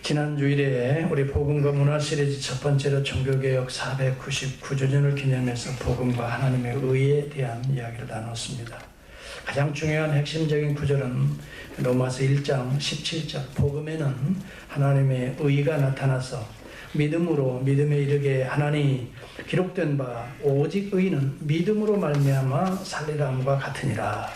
지난 주일에 우리 복음과 문화 시리즈 첫 번째로 종교개혁 499주년을 기념해서 복음과 하나님의 의에 대한 이야기를 나눴습니다. 가장 중요한 핵심적인 구절은 로마서 1장 17절 복음에는 하나님의 의가 나타나서 믿음으로 믿음에 이르게 하나니 기록된 바 오직 의는 믿음으로 말미암아 살리라함과 같으니라.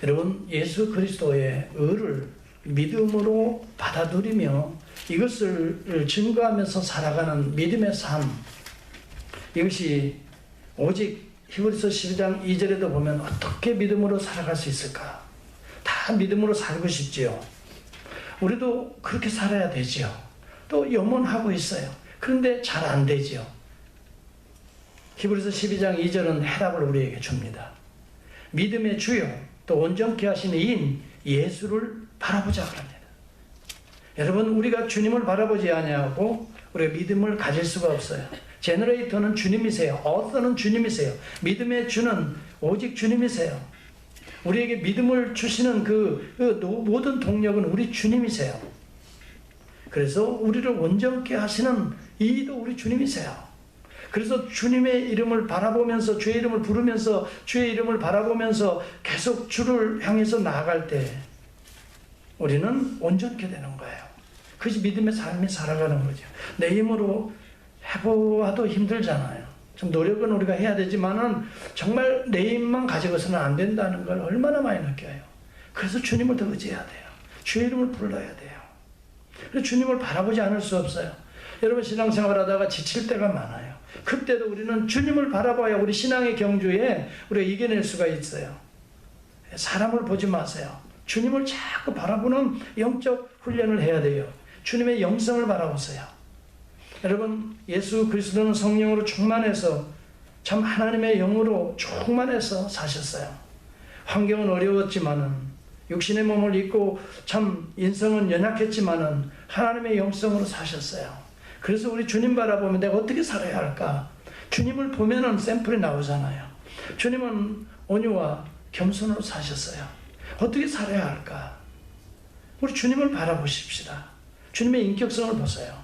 여러분, 예수 그리스도의 의를 믿음으로 받아들이며 이것을 증거하면서 살아가는 믿음의 삶, 이것이 오직 히브리서 12장 2절에도 보면 어떻게 믿음으로 살아갈 수 있을까? 다 믿음으로 살고 싶지요. 우리도 그렇게 살아야 되지요. 또 염원하고 있어요. 그런데 잘 안 되지요. 히브리서 12장 2절은 해답을 우리에게 줍니다. 믿음의 주요 또 온전케 하신 이인 예수를 바라보자 그럽니다. 여러분, 우리가 주님을 바라보지 아니하고 우리가 믿음을 가질 수가 없어요. 제너레이터는 주님이세요. 어서는 주님이세요. 믿음의 주는 오직 주님이세요. 우리에게 믿음을 주시는 그 모든 동력은 우리 주님이세요. 그래서 우리를 온전케 하시는 이도 우리 주님이세요. 그래서 주님의 이름을 바라보면서 주의 이름을 부르면서 주의 이름을 바라보면서 계속 주를 향해서 나아갈 때 우리는 온전케 되는 거예요. 그것이 믿음의 삶이 살아가는 거죠. 내 힘으로 해보아도 힘들잖아요. 좀 노력은 우리가 해야 되지만은 정말 내 힘만 가지고서는 안 된다는 걸 얼마나 많이 느껴요. 그래서 주님을 더 의지해야 돼요. 주의 이름을 불러야 돼요. 그래서 주님을 바라보지 않을 수 없어요. 여러분, 신앙생활 하다가 지칠 때가 많아요. 그때도 우리는 주님을 바라봐야 우리 신앙의 경주에 우리가 이겨낼 수가 있어요. 사람을 보지 마세요. 주님을 자꾸 바라보는 영적 훈련을 해야 돼요. 주님의 영성을 바라보세요. 여러분, 예수 그리스도는 성령으로 충만해서 참 하나님의 영으로 충만해서 사셨어요. 환경은 어려웠지만은 육신의 몸을 입고 참 인성은 연약했지만은 하나님의 영성으로 사셨어요. 그래서 우리 주님 바라보면 내가 어떻게 살아야 할까? 주님을 보면은 샘플이 나오잖아요. 주님은 온유와 겸손으로 사셨어요. 어떻게 살아야 할까? 우리 주님을 바라보십시다. 주님의 인격성을 보세요.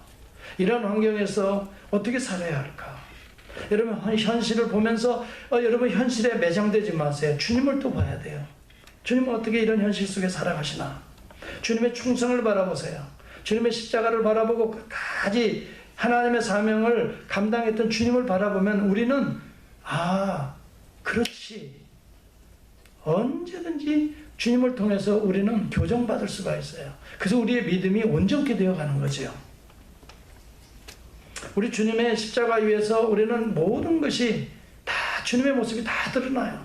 이런 환경에서 어떻게 살아야 할까? 여러분, 현실을 보면서 여러분 현실에 매장되지 마세요. 주님을 또 봐야 돼요. 주님은 어떻게 이런 현실 속에 살아가시나? 주님의 충성을 바라보세요. 주님의 십자가를 바라보고 끝까지 하나님의 사명을 감당했던 주님을 바라보면 우리는 그렇지. 언제든지 주님을 통해서 우리는 교정받을 수가 있어요. 그래서 우리의 믿음이 온전케 되어가는 거죠. 우리 주님의 십자가 위에서 우리는 모든 것이 다 주님의 모습이 다 드러나요.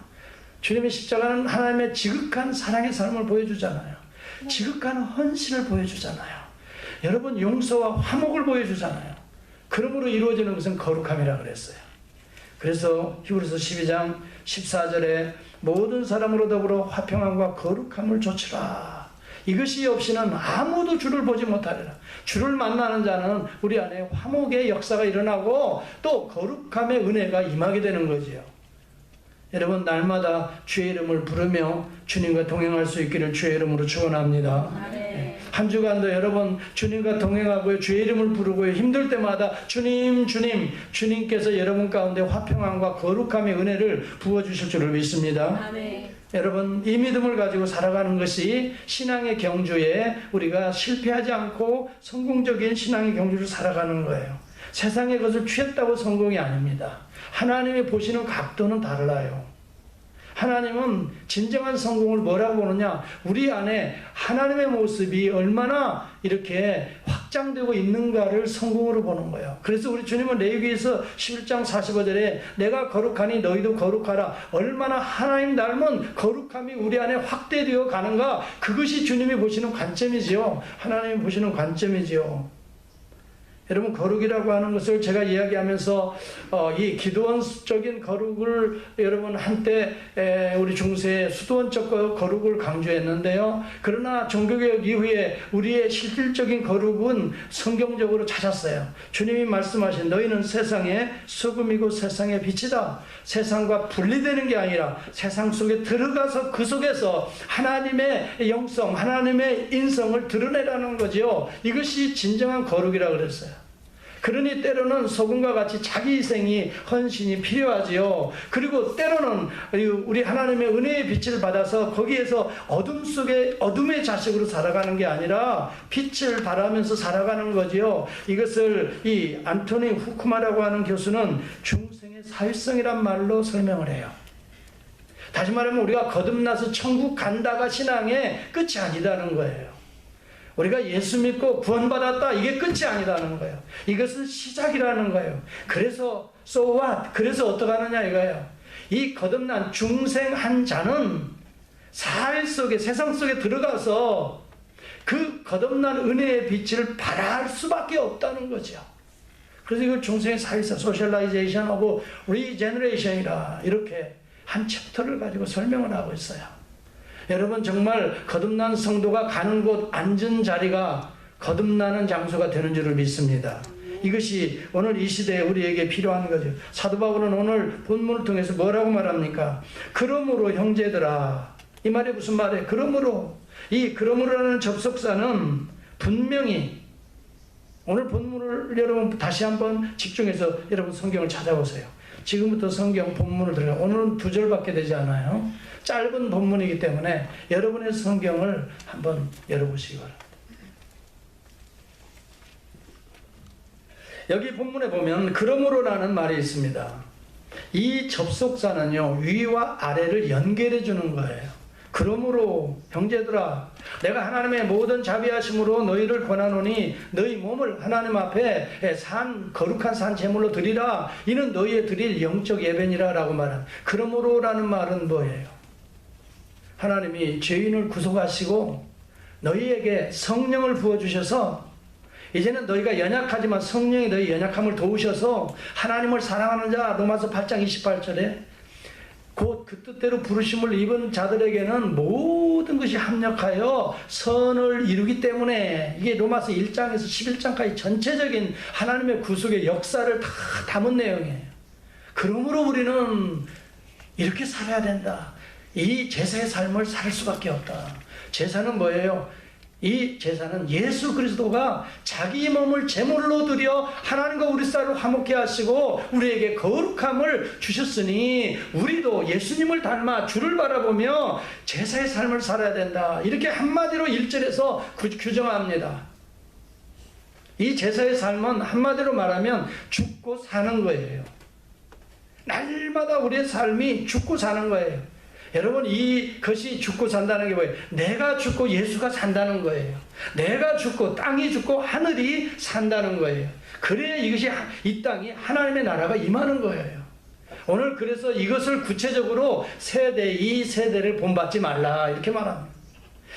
주님의 십자가는 하나님의 지극한 사랑의 삶을 보여주잖아요. 지극한 헌신을 보여주잖아요. 여러분, 용서와 화목을 보여주잖아요. 그러므로 이루어지는 것은 거룩함이라 그랬어요. 그래서 히브리서 12장 14절에 모든 사람으로 더불어 화평함과 거룩함을 좇으라. 이것이 없이는 아무도 주를 보지 못하리라. 주를 만나는 자는 우리 안에 화목의 역사가 일어나고 또 거룩함의 은혜가 임하게 되는 거지요. 여러분, 날마다 주의 이름을 부르며 주님과 동행할 수 있기를 주의 이름으로 축원합니다. 한 주간도 여러분 주님과 동행하고요, 주의 이름을 부르고요, 힘들 때마다 주님, 주님께서 여러분 가운데 화평함과 거룩함의 은혜를 부어주실 줄을 믿습니다. 여러분, 이 믿음을 가지고 살아가는 것이 신앙의 경주에 우리가 실패하지 않고 성공적인 신앙의 경주를 살아가는 거예요. 세상의 것을 취했다고 성공이 아닙니다. 하나님이 보시는 각도는 달라요. 하나님은 진정한 성공을 뭐라고 보느냐? 우리 안에 하나님의 모습이 얼마나 이렇게 확장되고 있는가를 성공으로 보는 거예요. 그래서 우리 주님은 레위기에서 11장 45절에 내가 거룩하니 너희도 거룩하라. 얼마나 하나님 닮은 거룩함이 우리 안에 확대되어 가는가? 그것이 주님이 보시는 관점이지요. 하나님이 보시는 관점이지요. 여러분, 거룩이라고 하는 것을 제가 이야기하면서 이 기도원적인 거룩을 여러분 한때 우리 중세에 수도원적 거룩을 강조했는데요. 그러나 종교개혁 이후에 우리의 실질적인 거룩은 성경적으로 찾았어요. 주님이 말씀하신 너희는 세상의 소금이고 세상의 빛이다. 세상과 분리되는 게 아니라 세상 속에 들어가서 그 속에서 하나님의 영성, 하나님의 인성을 드러내라는 거죠. 이것이 진정한 거룩이라고 그랬어요. 그러니 때로는 소금과 같이 자기 희생이, 헌신이 필요하지요. 그리고 때로는 우리 하나님의 은혜의 빛을 받아서 거기에서 어둠 속에 어둠의 자식으로 살아가는 게 아니라 빛을 발하면서 살아가는 거지요. 이것을 이 안토니 후쿠마라고 하는 교수는 중생의 사회성이란 말로 설명을 해요. 다시 말하면 우리가 거듭나서 천국 간다가 신앙의 끝이 아니다는 거예요. 우리가 예수 믿고 구원받았다, 이게 끝이 아니라는 거예요. 이것은 시작이라는 거예요. 그래서 so what? 그래서 어떻게 하느냐 이거예요. 이 거듭난 중생 한 자는 사회 속에, 세상 속에 들어가서 그 거듭난 은혜의 빛을 발할 수밖에 없다는 거죠. 그래서 이걸 중생의 사회성, 소셜라이제이션 하고 리제너레이션이라 이렇게 한 챕터를 가지고 설명을 하고 있어요. 여러분, 정말 거듭난 성도가 가는 곳, 앉은 자리가 거듭나는 장소가 되는 줄을 믿습니다. 이것이 오늘 이 시대에 우리에게 필요한 거죠. 사도 바울은 오늘 본문을 통해서 뭐라고 말합니까? 그러므로 형제들아, 이 말이 무슨 말이에요? 그러므로, 이 그러므로라는 접속사는 분명히, 오늘 본문을 여러분 다시 한번 집중해서 여러분 성경을 찾아보세요. 지금부터 성경 본문을 들어가. 오늘은 2절밖에 되지 않아요. 짧은 본문이기 때문에 여러분의 성경을 한번 열어보시기 바랍니다. 여기 본문에 보면 그러므로라는 말이 있습니다. 이 접속사는요, 위와 아래를 연결해 주는 거예요. 그러므로 형제들아, 내가 하나님의 모든 자비하심으로 너희를 권하노니 너희 몸을 하나님 앞에 거룩한 산 제물로 드리라. 이는 너희의 드릴 영적 예배니라 라고 말합니다. 그러므로라는 말은 뭐예요? 하나님이 죄인을 구속하시고 너희에게 성령을 부어주셔서 이제는 너희가 연약하지만 성령이 너희 연약함을 도우셔서 하나님을 사랑하는 자, 로마서 8장 28절에 곧 그 뜻대로 부르심을 입은 자들에게는 모든 것이 합력하여 선을 이루기 때문에, 이게 로마서 1장에서 11장까지 전체적인 하나님의 구속의 역사를 다 담은 내용이에요. 그러므로 우리는 이렇게 살아야 된다. 이 제사의 삶을 살 수밖에 없다. 제사는 뭐예요? 이 제사는 예수 그리스도가 자기 몸을 제물로 드려 하나님과 우리 사이를 화목케 하시고 우리에게 거룩함을 주셨으니 우리도 예수님을 닮아 주를 바라보며 제사의 삶을 살아야 된다. 이렇게 한마디로 1절에서 규정합니다. 이 제사의 삶은 한마디로 말하면 죽고 사는 거예요. 날마다 우리의 삶이 죽고 사는 거예요. 여러분, 이것이 죽고 산다는 게 뭐예요? 내가 죽고 예수가 산다는 거예요. 내가 죽고 땅이 죽고 하늘이 산다는 거예요. 그래야 이것이 이 땅이 하나님의 나라가 임하는 거예요. 오늘 그래서 이것을 구체적으로 이 세대를 본받지 말라 이렇게 말합니다.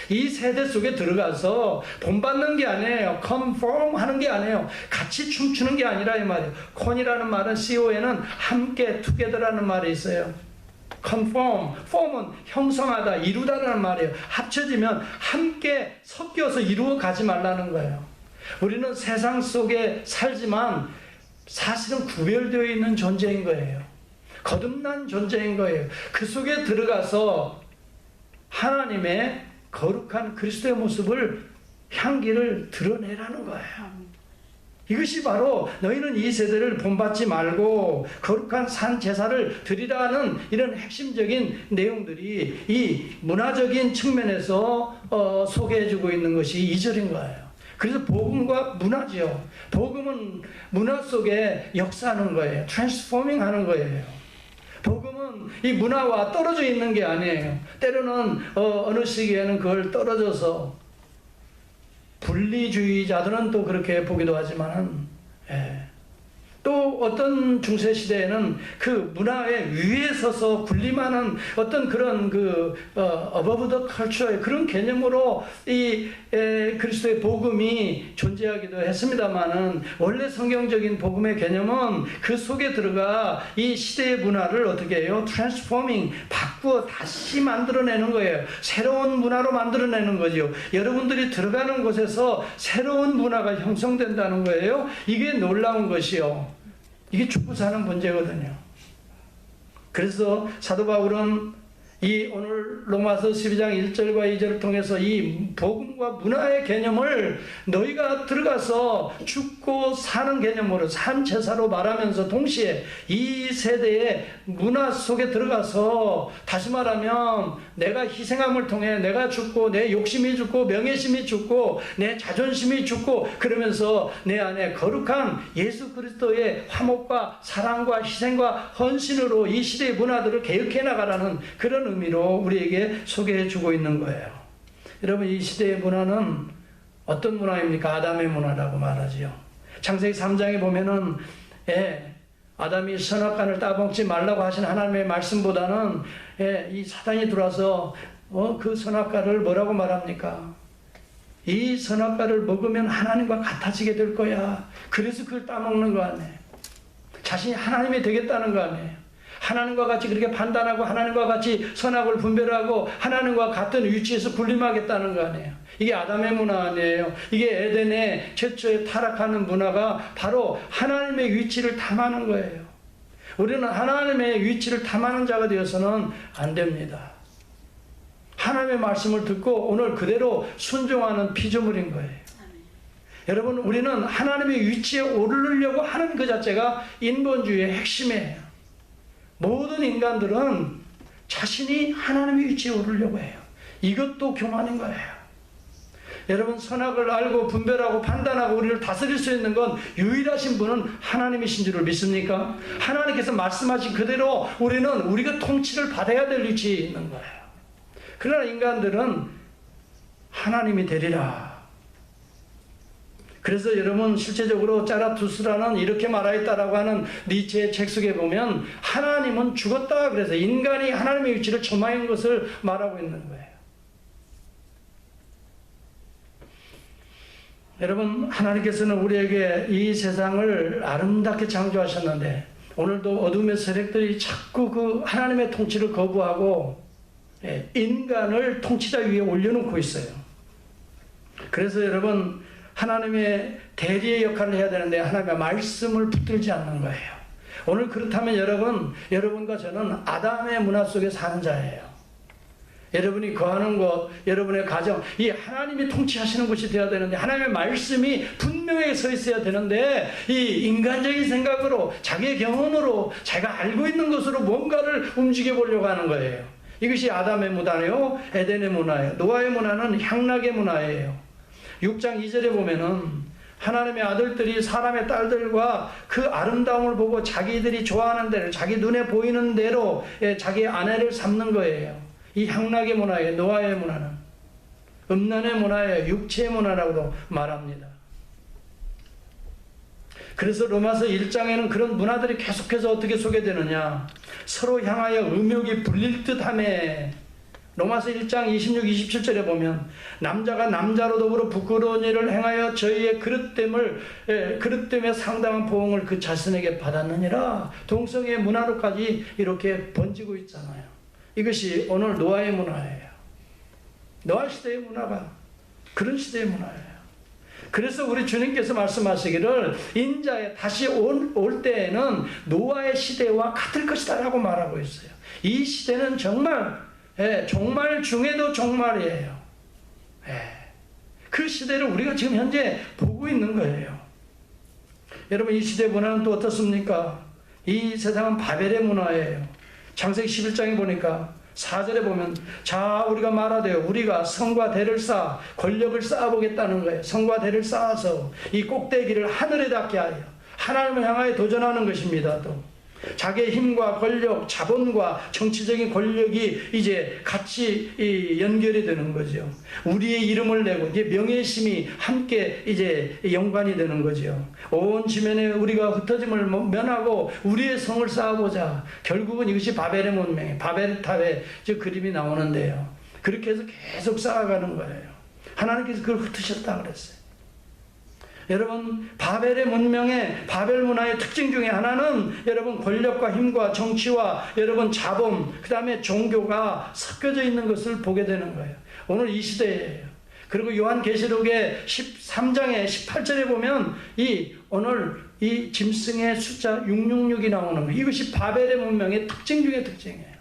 이 세대 속에 들어가서 본받는 게 아니에요. conform 하는 게 아니에요. 같이 춤추는 게 아니라 이 말이에요. con이라는 말은 CO에는 함께 together라는 말이 있어요. conform, form은 형성하다, 이루다라는 말이에요. 합쳐지면 함께 섞여서 이루어 가지 말라는 거예요. 우리는 세상 속에 살지만 사실은 구별되어 있는 존재인 거예요. 거듭난 존재인 거예요. 그 속에 들어가서 하나님의 거룩한 그리스도의 모습을, 향기를 드러내라는 거예요. 이것이 바로 너희는 이 세대를 본받지 말고 거룩한 산 제사를 드리라는 이런 핵심적인 내용들이 이 문화적인 측면에서 소개해주고 있는 것이 2절인 거예요. 그래서 복음과 문화지요. 복음은 문화 속에 역사하는 거예요. 트랜스포밍 하는 거예요. 복음은 이 문화와 떨어져 있는 게 아니에요. 때로는 어느 시기에는 그걸 떨어져서 분리주의자들은 또 그렇게 보기도 하지만은, 또 또 어떤 중세 시대에는 그 문화의 위에 서서 군림하는 어떤 그런 above the culture의 그런 개념으로 이 그리스도의 복음이 존재하기도 했습니다만은, 원래 성경적인 복음의 개념은 그 속에 들어가 이 시대의 문화를 어떻게 해요? 트랜스포밍, 바꾸어 다시 만들어내는 거예요. 새로운 문화로 만들어내는 거죠. 여러분들이 들어가는 곳에서 새로운 문화가 형성된다는 거예요. 이게 놀라운 것이요. 이게 죽고 사는 문제거든요. 그래서 사도 바울은 이 오늘 로마서 12장 1절과 2절을 통해서 이 복음과 문화의 개념을 너희가 들어가서 죽고 사는 개념으로 산 제사로 말하면서 동시에 이 세대의 문화 속에 들어가서, 다시 말하면 내가 희생함을 통해 내가 죽고 내 욕심이 죽고 명예심이 죽고 내 자존심이 죽고, 그러면서 내 안에 거룩한 예수 그리스도의 화목과 사랑과 희생과 헌신으로 이 시대의 문화들을 개혁해 나가라는 그런 의미로 우리에게 소개해 주고 있는 거예요. 여러분, 이 시대의 문화는 어떤 문화입니까? 아담의 문화라고 말하지요. 창세기 3장에 보면은 아담이 선악과를 따먹지 말라고 하신 하나님의 말씀보다는 이 사단이 들어와서 그 선악과를 뭐라고 말합니까? 이 선악과를 먹으면 하나님과 같아지게 될 거야. 그래서 그걸 따먹는 거 아니에요. 자신이 하나님이 되겠다는 거 아니에요. 하나님과 같이 그렇게 판단하고 하나님과 같이 선악을 분별하고 하나님과 같은 위치에서 군림하겠다는 거 아니에요. 이게 아담의 문화 아니에요. 이게 에덴의 최초의 타락하는 문화가 바로 하나님의 위치를 탐하는 거예요. 우리는 하나님의 위치를 탐하는 자가 되어서는 안 됩니다. 하나님의 말씀을 듣고 오늘 그대로 순종하는 피조물인 거예요. 여러분, 우리는 하나님의 위치에 오르려고 하는 그 자체가 인본주의의 핵심이에요. 모든 인간들은 자신이 하나님의 위치에 오르려고 해요. 이것도 교만인 거예요. 여러분, 선악을 알고 분별하고 판단하고 우리를 다스릴 수 있는 건 유일하신 분은 하나님이신 줄을 믿습니까? 하나님께서 말씀하신 그대로 우리가 통치를 받아야 될 위치에 있는 거예요. 그러나 인간들은 하나님이 되리라. 그래서 여러분, 실제적으로 짜라투스라는 이렇게 말하였다라고 하는 니체의 책 속에 보면 하나님은 죽었다, 그래서 인간이 하나님의 위치를 점하는 것을 말하고 있는 거예요. 여러분, 하나님께서는 우리에게 이 세상을 아름답게 창조하셨는데 오늘도 어둠의 세력들이 자꾸 그 하나님의 통치를 거부하고 인간을 통치자 위에 올려놓고 있어요. 그래서 여러분, 하나님의 대리의 역할을 해야 되는데 하나님의 말씀을 붙들지 않는 거예요. 오늘 그렇다면 여러분과 저는 아담의 문화 속에 사는 자예요. 여러분이 거하는 곳, 여러분의 가정, 이 하나님이 통치하시는 곳이 되어야 되는데, 하나님의 말씀이 분명하게 서 있어야 되는데, 이 인간적인 생각으로, 자기의 경험으로, 자기가 알고 있는 것으로 뭔가를 움직여 보려고 하는 거예요. 이것이 아담의 문화예요, 에덴의 문화예요. 노아의 문화는 향락의 문화예요. 6장 2절에 보면은 하나님의 아들들이 사람의 딸들과 그 아름다움을 보고 자기들이 좋아하는 대로, 자기 눈에 보이는 대로 자기의 아내를 삼는 거예요. 이 향락의 문화예요. 노아의 문화는 음란의 문화예요. 육체의 문화라고도 말합니다. 그래서 로마서 1장에는 그런 문화들이 계속해서 어떻게 소개되느냐, 서로 향하여 음욕이 불릴 듯하며, 로마서 1장 26, 27절에 보면 남자가 남자로 더불어 부끄러운 일을 행하여 저희의 그릇됨에 상당한 보응을 그 자신에게 받았느니라. 동성애의 문화로까지 이렇게 번지고 있잖아요. 이것이 오늘 노아의 문화예요. 노아 시대의 문화가 그런 시대의 문화예요. 그래서 우리 주님께서 말씀하시기를 인자에 다시 올 때에는 노아의 시대와 같을 것이다 라고 말하고 있어요. 이 시대는 정말 종말 중에도 종말이에요. 그 시대를 우리가 지금 현재 보고 있는 거예요. 여러분, 이 시대 문화는 또 어떻습니까? 이 세상은 바벨의 문화예요. 창세기 11장에 보니까 4절에 보면, 자, 우리가 말하되어 우리가 성과 대를 쌓아 권력을 쌓아보겠다는 거예요. 성과 대를 쌓아서 이 꼭대기를 하늘에 닿게 하여 하나님을 향하여 도전하는 것입니다. 또 자기의 힘과 권력, 자본과 정치적인 권력이 이제 같이 연결이 되는 거죠. 우리의 이름을 내고 이제 명예심이 함께 이제 연관이 되는 거죠. 온 지면에 우리가 흩어짐을 면하고 우리의 성을 쌓아보자. 결국은 이것이 바벨의 문명이 바벨탑의 저 그림이 나오는데요. 그렇게 해서 계속 쌓아가는 거예요. 하나님께서 그걸 흩으셨다 그랬어요. 여러분, 바벨의 문명의 바벨 문화의 특징 중에 하나는 여러분 권력과 힘과 정치와 여러분 자본, 그 다음에 종교가 섞여져 있는 것을 보게 되는 거예요. 오늘 이 시대예요. 그리고 요한계시록의 13장의 18절에 보면 오늘 이 짐승의 숫자 666이 나오는 거예요. 이것이 바벨의 문명의 특징 중에 특징이에요.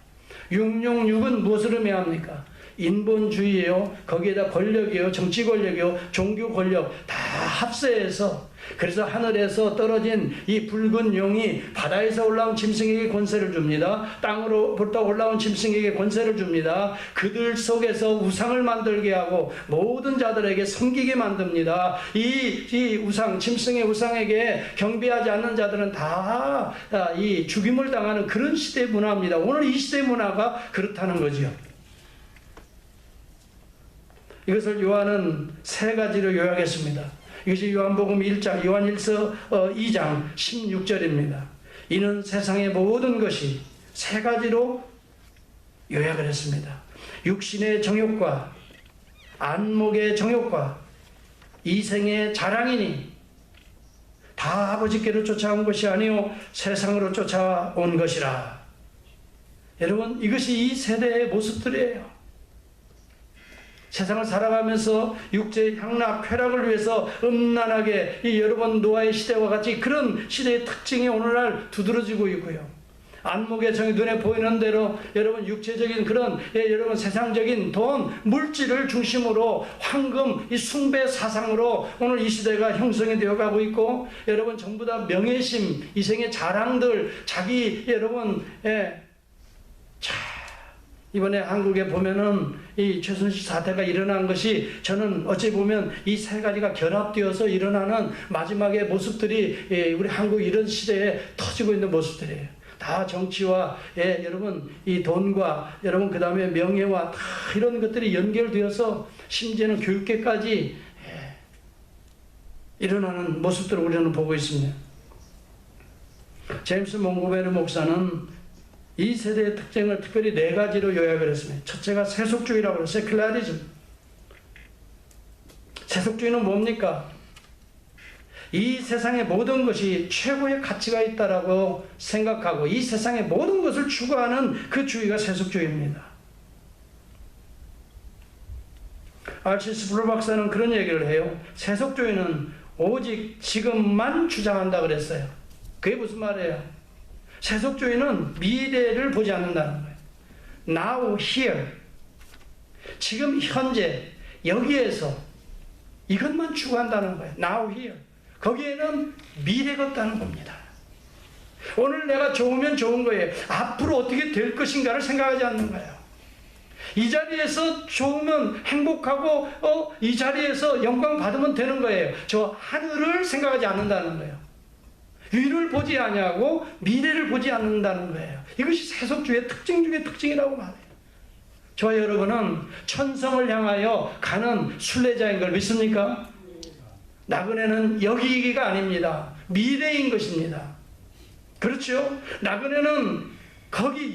666은 무엇을 의미합니까? 인본주의예요. 거기에다 권력이요, 정치 권력이요, 종교 권력 다 합세해서, 그래서 하늘에서 떨어진 이 붉은 용이 바다에서 올라온 짐승에게 권세를 줍니다. 땅으로부터 올라온 짐승에게 권세를 줍니다. 그들 속에서 우상을 만들게 하고 모든 자들에게 섬기게 만듭니다. 이 우상, 짐승의 우상에게 경배하지 않는 자들은 다 이 죽임을 당하는 그런 시대의 문화입니다. 오늘 이 시대의 문화가 그렇다는 거지요. 이것을 요한은 세 가지로 요약했습니다. 이것이 요한복음 1장, 요한1서 2장 16절입니다. 이는 세상의 모든 것이 세 가지로 요약을 했습니다. 육신의 정욕과 안목의 정욕과 이생의 자랑이니 다 아버지께로 쫓아온 것이 아니요 세상으로 쫓아온 것이라. 여러분, 이것이 이 세대의 모습들이에요. 세상을 살아가면서 육체의 향락, 쾌락을 위해서 음란하게 여러분 노아의 시대와 같이 그런 시대의 특징이 오늘날 두드러지고 있고요. 안목의 정이 눈에 보이는 대로 여러분 육체적인 그런 여러분 세상적인 돈, 물질을 중심으로 황금, 이 숭배 사상으로 오늘 이 시대가 형성이 되어가고 있고, 여러분 전부 다 명예심, 이생의 자랑들, 자기 여러분 이번에 한국에 보면은 이 최순실 사태가 일어난 것이 저는 어찌 보면 이 세 가지가 결합되어서 일어나는 마지막의 모습들이 우리 한국 이런 시대에 터지고 있는 모습들이에요. 다 정치와 여러분 이 돈과 여러분 그 다음에 명예와 다 이런 것들이 연결되어서 심지어는 교육계까지 일어나는 모습들을 우리는 보고 있습니다. 제임스 몽고베르 목사는 이 세대의 특징을 특별히 네 가지로 요약을 했습니다. 첫째가 세속주의라고 해요. 세큘라리즘. 세속주의는 뭡니까? 이 세상의 모든 것이 최고의 가치가 있다라고 생각하고 이 세상의 모든 것을 추구하는 그 주의가 세속주의입니다. 알시스 블루 박사는 그런 얘기를 해요. 세속주의는 오직 지금만 주장한다 그랬어요. 그게 무슨 말이에요? 세속주의는 미래를 보지 않는다는 거예요. Now, here. 지금 현재 여기에서 이것만 추구한다는 거예요. Now, here. 거기에는 미래가 없다는 겁니다. 오늘 내가 좋으면 좋은 거예요. 앞으로 어떻게 될 것인가를 생각하지 않는 거예요. 이 자리에서 좋으면 행복하고 이 자리에서 영광 받으면 되는 거예요. 저 하늘을 생각하지 않는다는 거예요. 위를 보지 아니하고 미래를 보지 않는다는 거예요. 이것이 세속주의의 특징 중에 특징이라고 말해요. 저와 여러분은 천성을 향하여 가는 순례자인 걸 믿습니까? 나그네는 여기가 아닙니다. 미래인 것입니다. 그렇죠? 나그네는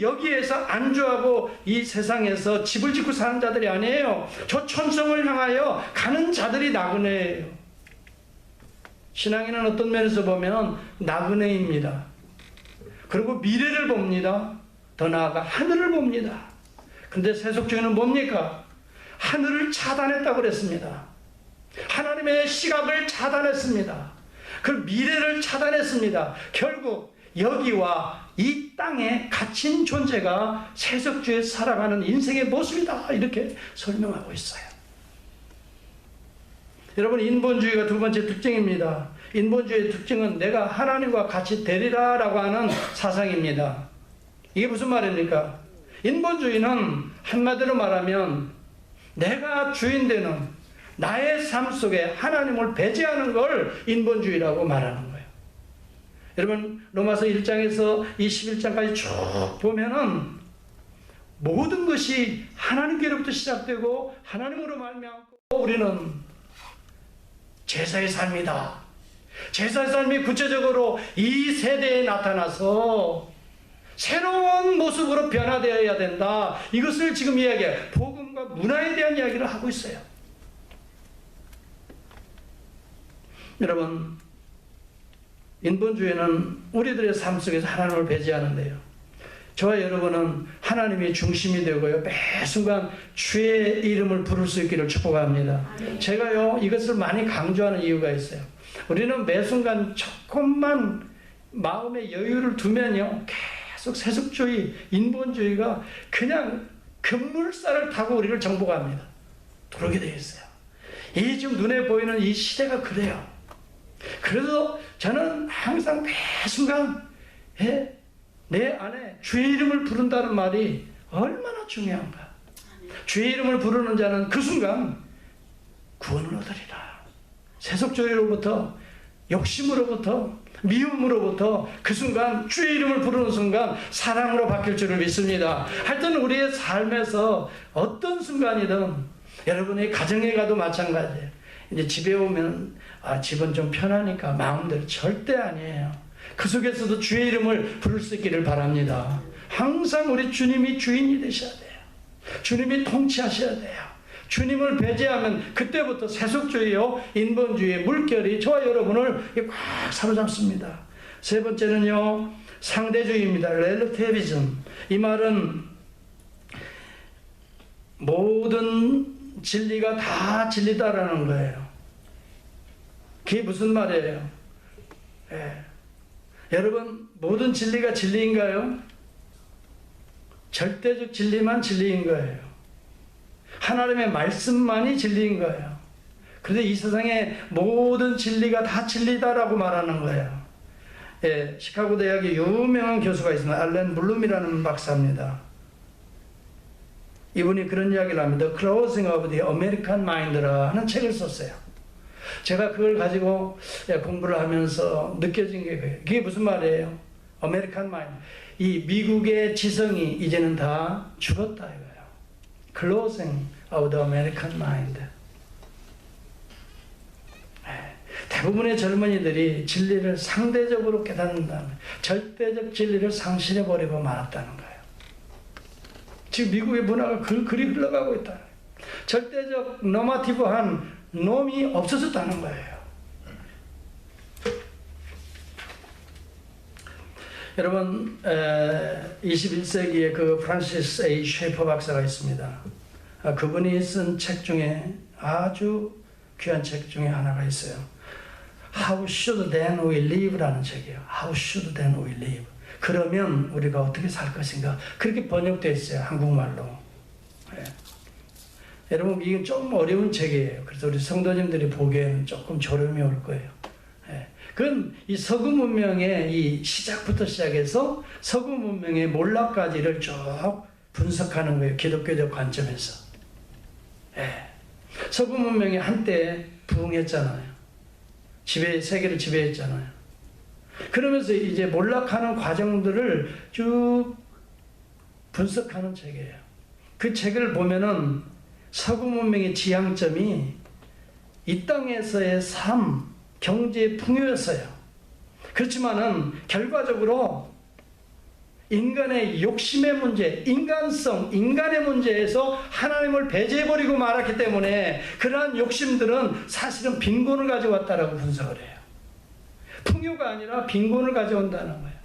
여기에서 안주하고 이 세상에서 집을 짓고 사는 자들이 아니에요. 저 천성을 향하여 가는 자들이 나그네예요. 신앙인은 어떤 면에서 보면 나그네입니다. 그리고 미래를 봅니다. 더 나아가 하늘을 봅니다. 근데 세속주의는 뭡니까? 하늘을 차단했다고 그랬습니다. 하나님의 시각을 차단했습니다. 그 미래를 차단했습니다. 결국 여기와 이 땅에 갇힌 존재가 세속주의에 살아가는 인생의 모습이다. 이렇게 설명하고 있어요. 여러분, 인본주의가 두 번째 특징입니다. 인본주의의 특징은 내가 하나님과 같이 되리라 라고 하는 사상입니다. 이게 무슨 말입니까? 인본주의는 한마디로 말하면 내가 주인 되는 나의 삶 속에 하나님을 배제하는 걸 인본주의라고 말하는 거예요. 여러분 로마서 1장에서 이 11장까지 쭉 보면은 모든 것이 하나님께로부터 시작되고 하나님으로 말미암고 우리는 제사의 삶이다. 제사의 삶이 구체적으로 이 세대에 나타나서 새로운 모습으로 변화되어야 된다. 이것을 지금 이야기해요. 복음과 문화에 대한 이야기를 하고 있어요. 여러분, 인본주의는 우리들의 삶 속에서 하나님을 배제하는데요. 저와 여러분은 하나님이 중심이 되고요. 매 순간 주의 이름을 부를 수 있기를 축복합니다. 제가요, 이것을 많이 강조하는 이유가 있어요. 우리는 매 순간 조금만 마음의 여유를 두면요, 계속 세속주의, 인본주의가 그냥 급물살을 타고 우리를 정복합니다. 그러게 되어 있어요. 이 지금 눈에 보이는 이 시대가 그래요. 그래서 저는 항상 매 순간 내 안에 주의 이름을 부른다는 말이 얼마나 중요한가. 주의 이름을 부르는 자는 그 순간 구원을 얻으리라. 세속주의로부터, 욕심으로부터, 미움으로부터 그 순간 주의 이름을 부르는 순간 사랑으로 바뀔 줄을 믿습니다. 하여튼 우리의 삶에서 어떤 순간이든, 여러분의 가정에 가도 마찬가지예요. 이제 집에 오면 집은 좀 편하니까 마음대로 절대 아니에요. 그 속에서도 주의 이름을 부를 수 있기를 바랍니다. 항상 우리 주님이 주인이 되셔야 돼요. 주님이 통치하셔야 돼요. 주님을 배제하면 그때부터 세속주의요, 인본주의의 물결이 저와 여러분을 꽉 사로잡습니다. 세 번째는요, 상대주의입니다. relativism. 이 말은 모든 진리가 다 진리다라는 거예요. 그게 무슨 말이에요? 여러분, 모든 진리가 진리인가요? 절대적 진리만 진리인 거예요. 하나님의 말씀만이 진리인 거예요. 그런데 이 세상의 모든 진리가 다 진리다라고 말하는 거예요. 시카고 대학의 유명한 교수가 있습니다. 알렌 블룸이라는 박사입니다. 이분이 그런 이야기를 합니다. The Closing of the American Mind라는 책을 썼어요. 제가 그걸 가지고 공부를 하면서 느껴진 게 그게요. 그게 무슨 말이에요? American Mind. 이 미국의 지성이 이제는 다 죽었다 이거예요. Closing of the American Mind. 대부분의 젊은이들이 진리를 상대적으로 깨닫는다는 거예요. 절대적 진리를 상실해버리고 말았다는 거예요. 지금 미국의 문화가 그리 흘러가고 있다는 거예요. 절대적 노마티브한 놈이 없어졌다는 거예요. 여러분, 21세기에 그 프란시스 A. 쉐이퍼 박사가 있습니다. 그분이 쓴 책 중에 아주 귀한 책 중에 하나가 있어요. How should then we live라는 책이에요. How should then we live? 그러면 우리가 어떻게 살 것인가? 그렇게 번역되어 있어요. 한국말로. 여러분, 이건 좀 어려운 책이에요. 그래서 우리 성도님들이 보기에는 조금 졸음이 올 거예요. 그건 이 서구 문명의 이 시작부터 시작해서 서구 문명의 몰락까지를 쭉 분석하는 거예요. 기독교적 관점에서. 서구 문명이 한때 부흥했잖아요. 세계를 지배했잖아요. 그러면서 이제 몰락하는 과정들을 쭉 분석하는 책이에요. 그 책을 보면은 서구 문명의 지향점이 이 땅에서의 삶, 경제의 풍요였어요. 그렇지만은 결과적으로 인간의 욕심의 문제, 인간성, 인간의 문제에서 하나님을 배제해버리고 말았기 때문에 그러한 욕심들은 사실은 빈곤을 가져왔다라고 분석을 해요. 풍요가 아니라 빈곤을 가져온다는 거예요.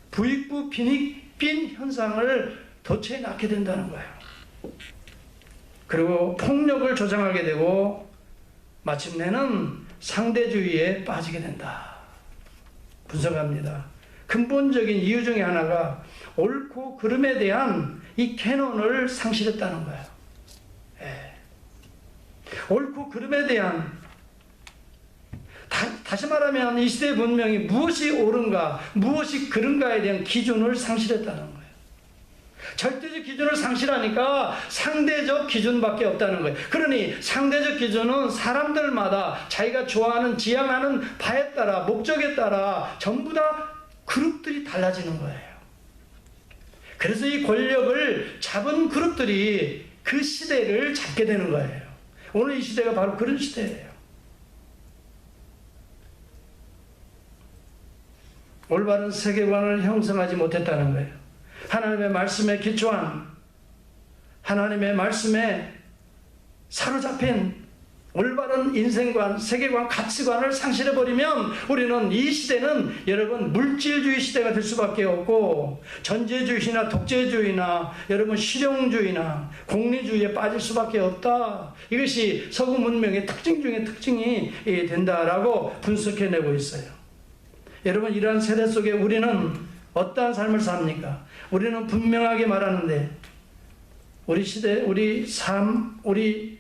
부익부 빈익빈 현상을 도처에 낳게 된다는 거예요. 그리고 폭력을 조장하게 되고 마침내는 상대주의에 빠지게 된다. 분석합니다. 근본적인 이유 중에 하나가 옳고 그름에 대한 이 캐논을 상실했다는 거예요. 옳고 그름에 대한, 다시 말하면 이 시대 문명이 무엇이 옳은가, 무엇이 그른가에 대한 기준을 상실했다는 거예요. 절대적 기준을 상실하니까 상대적 기준밖에 없다는 거예요. 그러니 상대적 기준은 사람들마다 자기가 좋아하는 지향하는 바에 따라 목적에 따라 전부 다 그룹들이 달라지는 거예요. 그래서 이 권력을 잡은 그룹들이 그 시대를 잡게 되는 거예요. 오늘 이 시대가 바로 그런 시대예요. 올바른 세계관을 형성하지 못했다는 거예요. 하나님의 말씀에 기초한, 하나님의 말씀에 사로잡힌 올바른 인생관, 세계관, 가치관을 상실해버리면 우리는 이 시대는 여러분 물질주의 시대가 될 수밖에 없고 전제주의나 독재주의나 여러분 실용주의나 공리주의에 빠질 수밖에 없다. 이것이 서구 문명의 특징 중에 특징이 된다라고 분석해내고 있어요. 여러분 이러한 세대 속에 우리는 어떠한 삶을 삽니까? 우리는 분명하게 말하는데 우리 시대, 우리 삶, 우리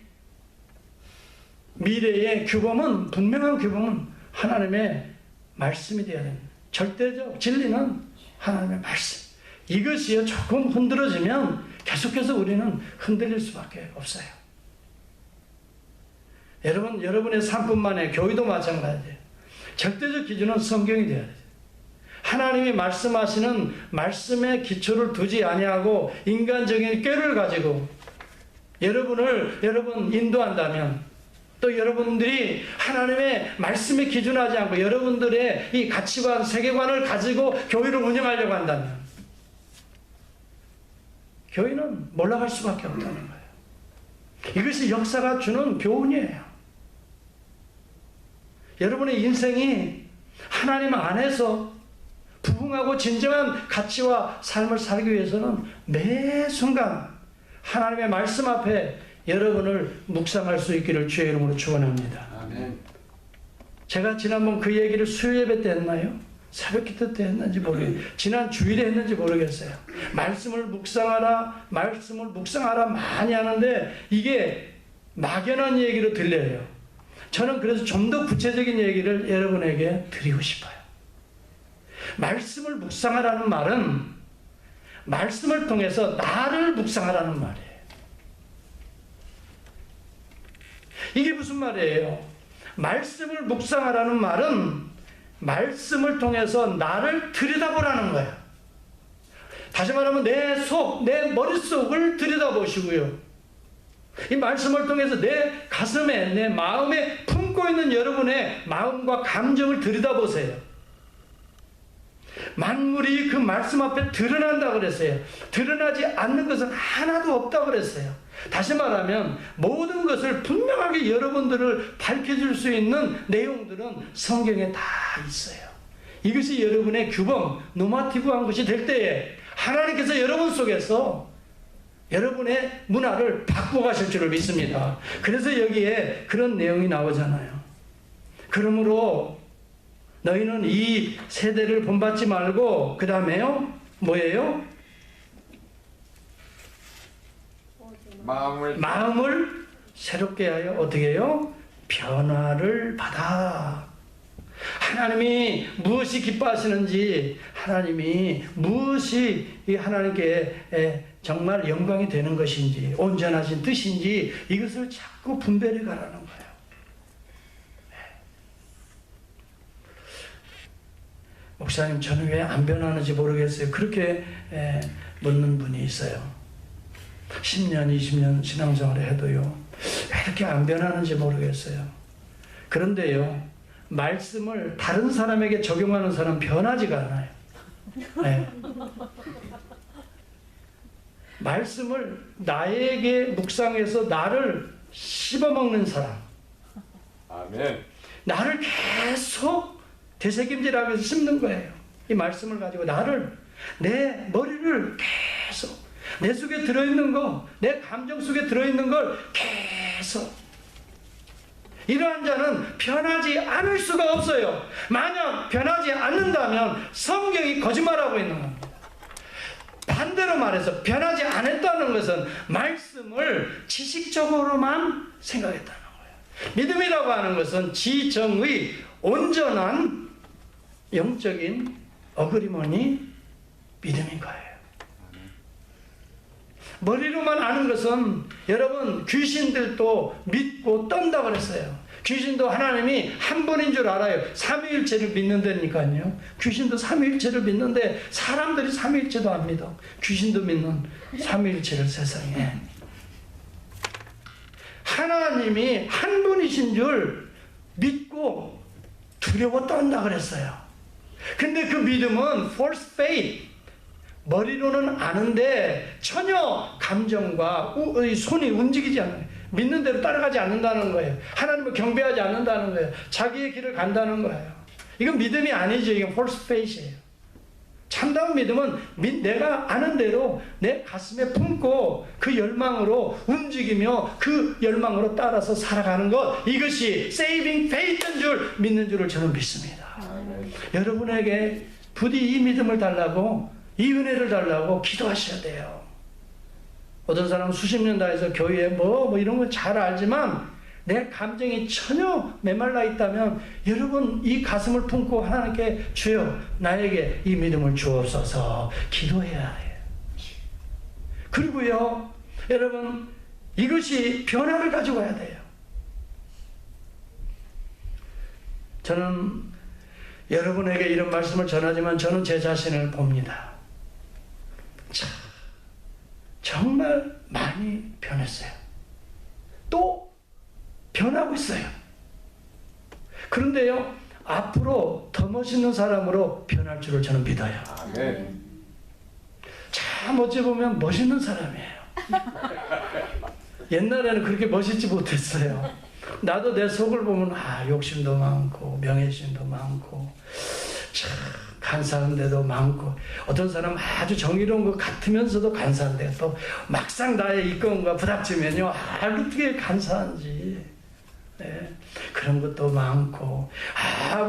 미래의 규범은 분명한 규범은 하나님의 말씀이 되어야 됩니다. 절대적 진리는 하나님의 말씀. 이것이 조금 흔들어지면 계속해서 우리는 흔들릴 수밖에 없어요. 여러분, 여러분의 삶뿐만 아니라 교회도 마찬가지예요. 절대적 기준은 성경이 되어야 돼요. 하나님이 말씀하시는 말씀에 기초를 두지 아니하고 인간적인 꾀를 가지고 여러분 인도한다면 또 여러분들이 하나님의 말씀에 기준하지 않고 여러분들의 이 가치관, 세계관을 가지고 교회를 운영하려고 한다면 교회는 몰락할 수밖에 없다는 거예요. 이것이 역사가 주는 교훈이에요. 여러분의 인생이 하나님 안에서 부흥하고 진정한 가치와 삶을 살기 위해서는 매 순간 하나님의 말씀 앞에 여러분을 묵상할 수 있기를 주의 이름으로 축원합니다. 아멘. 제가 지난번 그 얘기를 수요예배 때 했나요? 새벽 기도 때 했는지 모르겠어요. 지난 주일에 했는지 모르겠어요. 말씀을 묵상하라 많이 하는데 이게 막연한 얘기로 들려요. 저는 그래서 좀 더 구체적인 얘기를 여러분에게 드리고 싶어요. 말씀을 묵상하라는 말은 말씀을 통해서 나를 묵상하라는 말이에요. 이게 무슨 말이에요? 말씀을 묵상하라는 말은 말씀을 통해서 나를 들여다보라는 거예요. 다시 말하면 내 속, 내 머릿속을 들여다보시고요. 이 말씀을 통해서 내 가슴에, 내 마음에 품고 있는 여러분의 마음과 감정을 들여다보세요. 만물이 그 말씀 앞에 드러난다고 그랬어요. 드러나지 않는 것은 하나도 없다고 그랬어요. 다시 말하면 모든 것을 분명하게 여러분들을 밝혀줄 수 있는 내용들은 성경에 다 있어요. 이것이 여러분의 규범, 노마티브한 것이 될 때에 하나님께서 여러분 속에서 여러분의 문화를 바꿔가실 줄을 믿습니다. 그래서 여기에 그런 내용이 나오잖아요. 그러므로 너희는 이 세대를 본받지 말고 그 다음에요 뭐예요? 마음을 새롭게 하여 어떻게 해요? 변화를 받아. 하나님이 무엇이 기뻐하시는지, 하나님이 무엇이 하나님께 정말 영광이 되는 것인지, 온전하신 뜻인지 이것을 자꾸 분별해 가라는 거예요. 목사님, 저는 왜 안 변하는지 모르겠어요. 그렇게 묻는 분이 있어요. 10년, 20년 신앙생활을 해도요. 왜 이렇게 안 변하는지 모르겠어요. 그런데요, 말씀을 다른 사람에게 적용하는 사람은 변하지가 않아요. 네. 말씀을 나에게 묵상해서 나를 씹어먹는 사람, 아멘. 나를 계속 되새김질하면서 씹는 거예요. 이 말씀을 가지고 나를, 내 머리를 계속, 내 속에 들어있는 거, 내 감정 속에 들어있는 걸 계속. 이러한 자는 변하지 않을 수가 없어요. 만약 변하지 않는다면 성경이 거짓말하고 있는 겁니다. 반대로 말해서 변하지 않았다는 것은 말씀을 지식적으로만 생각했다는 거예요. 믿음이라고 하는 것은 지정의 온전한 영적인 어그리머니 믿음인 거예요. 머리로만 아는 것은 여러분 귀신들도 믿고 떤다 그랬어요. 귀신도 하나님이 한 분인 줄 알아요. 삼위일체를 믿는다니까요. 귀신도 삼위일체를 믿는데 사람들이 삼위일체도 안 믿어. 귀신도 믿는 삼위일체를 세상에. 하나님이 한 분이신 줄 믿고 두려워 떤다 그랬어요. 근데 그 믿음은 false faith. 머리로는 아는데 전혀 감정과 손이 움직이지 않아요. 믿는 대로 따라가지 않는다는 거예요. 하나님을 경배하지 않는다는 거예요. 자기의 길을 간다는 거예요. 이건 믿음이 아니죠. 이건 false faith이에요. 참다운 믿음은 내가 아는 대로 내 가슴에 품고 그 열망으로 움직이며 그 열망으로 따라서 살아가는 것, 이것이 saving faith인 줄 믿는 줄을 저는 믿습니다. 여러분에게 부디 이 믿음을 달라고, 이 은혜를 달라고 기도하셔야 돼요. 어떤 사람은 수십 년 다해서 교회에 뭐 이런 거 잘 알지만 내 감정이 전혀 메말라 있다면 여러분 이 가슴을 품고 하나님께 주여 나에게 이 믿음을 주옵소서 기도해야 해요. 그리고요 여러분 이것이 변화를 가지고 와야 돼요. 저는 여러분에게 이런 말씀을 전하지만 저는 제 자신을 봅니다. 참 정말 많이 변했어요. 또 변하고 있어요. 그런데요 앞으로 더 멋있는 사람으로 변할 줄을 저는 믿어요. 아멘. 참 어찌 보면 멋있는 사람이에요. 옛날에는 그렇게 멋있지 못했어요. 나도 내 속을 보면 욕심도 많고 명예심도 많고 참 간사한 데도 많고, 어떤 사람은 아주 정의로운 것 같으면서도 간사한데 또 막상 나의 이권과 부닥치면요 어떻게 간사한지 그런 것도 많고,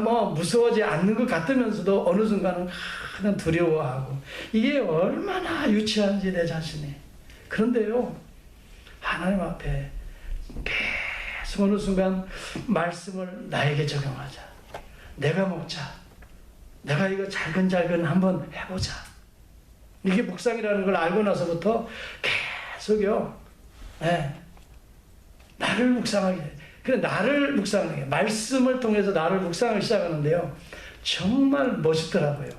뭐 무서워하지 않는 것 같으면서도 어느 순간은 그냥 두려워하고, 이게 얼마나 유치한지 내 자신이. 그런데요 하나님 앞에 계속 어느 순간 말씀을 나에게 적용하자. 내가 먹자. 내가 이거 잘근잘근 한번 해보자. 이게 묵상이라는 걸 알고 나서부터 계속요 나를 묵상하게 돼. 그래 나를 묵상하게, 말씀을 통해서 나를 묵상을 시작하는데요 정말 멋있더라고요.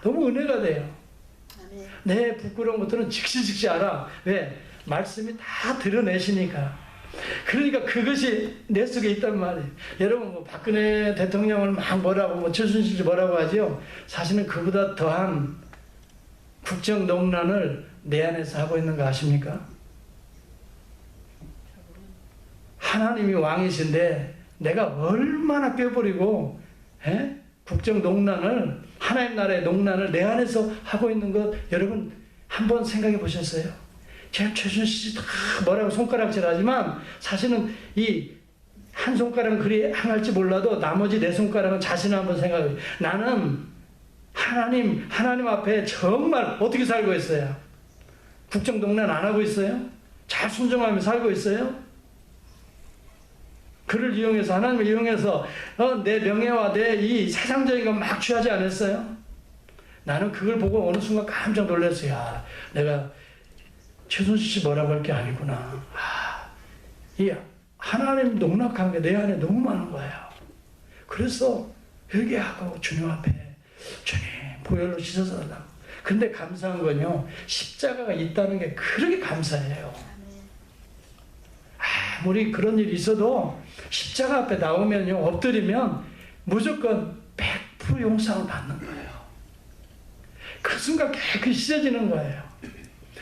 너무 은혜가 돼요. 내 부끄러운 것들은 즉시 알아. 왜? 말씀이 다 드러내시니까. 그러니까 그것이 내 속에 있단 말이에요. 여러분 뭐 박근혜 대통령을 막 뭐라고 최순실 뭐라고 하죠. 사실은 그보다 더한 국정농란을 내 안에서 하고 있는 거 아십니까? 하나님이 왕이신데 내가 얼마나 꾀부리고 국정농란을, 하나님 나라의 농란을 내 안에서 하고 있는 것 여러분 한번 생각해 보셨어요? 제가 최순실이 다 뭐라고 손가락질하지만 사실은 이 한 손가락은 그리 행할지 몰라도 나머지 네 손가락은 자신을 한번 생각해. 나는 하나님 앞에 정말 어떻게 살고 있어요? 국정농란 안 하고 있어요? 잘 순종하며 살고 있어요? 그를 이용해서, 하나님을 이용해서 내 명예와 내 이 세상적인 것 막 취하지 않았어요? 나는 그걸 보고 어느 순간 깜짝 놀랐어요. 내가 최순실 씨 뭐라고 할 게 아니구나. 이 하나님 농락한 게 내 안에 너무 많은 거예요. 그래서 회개하고 주님 앞에 주님 보혈로 씻어서 달라고. 근데 감사한 건요 십자가가 있다는 게 그렇게 감사해요. 아무리 그런 일이 있어도 십자가 앞에 나오면요 엎드리면 무조건 100% 용서를 받는 거예요. 그 순간 깨끗이 씻어지는 거예요.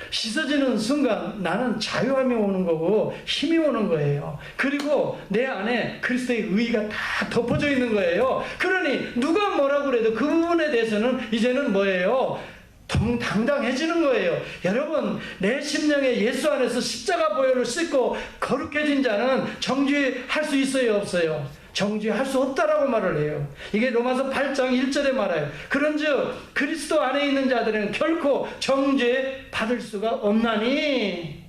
씻어지는 순간 나는 자유함이 오는 거고 힘이 오는 거예요. 그리고 내 안에 그리스도의 의의가 다 덮어져 있는 거예요. 그러니 누가 뭐라고 그래도 그 부분에 대해서는 이제는 뭐예요? 당당해지는 거예요. 여러분 내 심령에 예수 안에서 십자가 보혈을 씻고 거룩해진 자는 정죄할 수 있어요 없어요? 정죄할 수 없다라고 말을 해요. 이게 로마서 8장 1절에 말해요. 그런즉 그리스도 안에 있는 자들은 결코 정죄 받을 수가 없나니.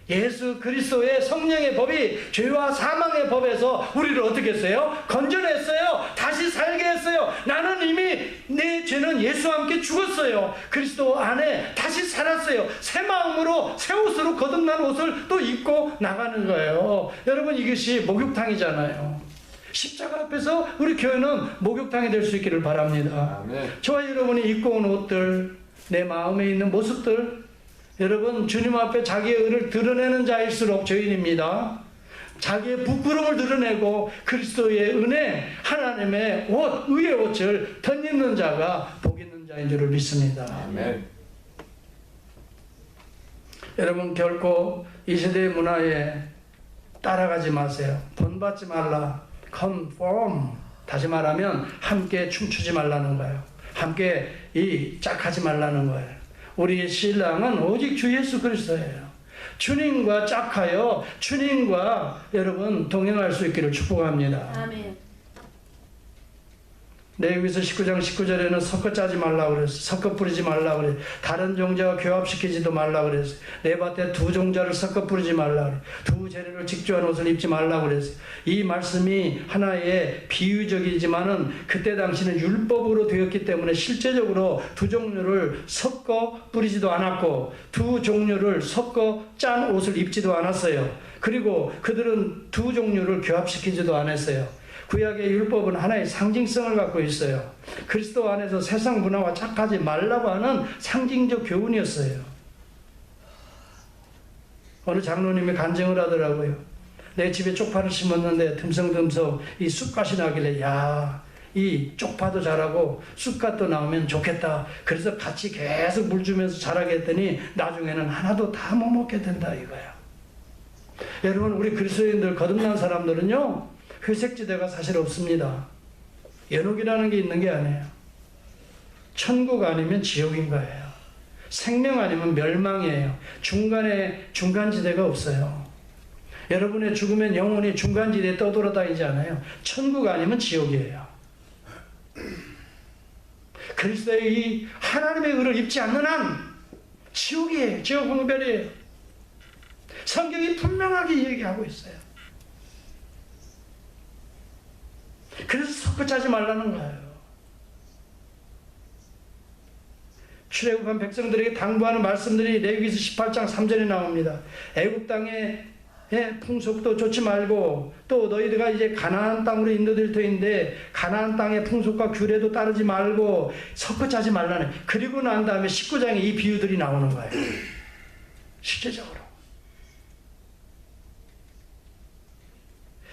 예수 그리스도의 성령의 법이 죄와 사망의 법에서 우리를 어떻게 했어요? 건져냈어요. 다시 살게 했어요. 나는 이미 내 죄는 예수와 함께 죽었어요. 그리스도 안에 다시 살았어요. 새 마음으로 새 옷으로 거듭난 옷을 또 입고 나가는 거예요. 여러분, 이것이 목욕탕이잖아요. 십자가 앞에서 우리 교회는 목욕탕이 될 수 있기를 바랍니다. 아멘. 저와 여러분이 입고 온 옷들, 내 마음에 있는 모습들, 여러분, 주님 앞에 자기의 의를 드러내는 자일수록 죄인입니다. 자기의 부끄러움을 드러내고 그리스도의 은혜, 하나님의 옷, 의의 옷을 덧입는 자가 복 있는 자인 줄을 믿습니다. 아멘. 여러분, 결코 이 세대의 문화에 따라가지 마세요. 본받지 말라. conform. 다시 말하면 함께 춤추지 말라는 거예요. 함께 짝하지 말라는 거예요. 우리의 신랑은 오직 주 예수 그리스도예요. 주님과 짝하여 주님과 여러분 동행할 수 있기를 축복합니다. 아멘. 레위기서 19장 19절에는 섞어 짜지 말라고 그랬어요. 섞어 뿌리지 말라고 그랬어요. 다른 종자와 교합시키지도 말라고 그랬어요. 내 밭에 두 종자를 섞어 뿌리지 말라고 그랬어요. 두 재료를 직조한 옷을 입지 말라고 그랬어요. 이 말씀이 하나의 비유적이지만은 그때 당시는 율법으로 되었기 때문에 실제적으로 두 종류를 섞어 뿌리지도 않았고 두 종류를 섞어 짠 옷을 입지도 않았어요. 그리고 그들은 두 종류를 교합시키지도 않았어요. 구약의 율법은 하나의 상징성을 갖고 있어요. 그리스도 안에서 세상 문화와 착하지 말라고 하는 상징적 교훈이었어요. 어느 장로님이 간증을 하더라고요. 내 집에 쪽파를 심었는데 듬성듬성 이 쑥갓이 나길래 야, 이 쪽파도 자라고 쑥갓도 나오면 좋겠다. 그래서 같이 계속 물 주면서 자라게 했더니 나중에는 하나도 다 못 먹게 된다 이거야. 여러분, 우리 그리스도인들 거듭난 사람들은요, 회색지대가 사실 없습니다. 연옥이라는 게 있는 게 아니에요. 천국 아니면 지옥인 거예요. 생명 아니면 멸망이에요. 중간지대가 없어요. 여러분의 죽으면 영혼이 중간지대에 떠돌아다니지 않아요. 천국 아니면 지옥이에요. 그리스도의 이 하나님의 의를 입지 않는 한 지옥이에요. 지옥 황별이에요. 성경이 분명하게 얘기하고 있어요. 그래서 섞어 짜지 말라는 거예요. 출애굽한 백성들에게 당부하는 말씀들이 레위기서 18장 3절에 나옵니다. 애굽 땅의 풍속도 좇지 말고 또 너희들가 이제 가나안 땅으로 인도될 터인데 가나안 땅의 풍속과 규례도 따르지 말고 섞어 짜지 말라는. 그리고 난 다음에 19장에 이 비유들이 나오는 거예요. 실제적으로.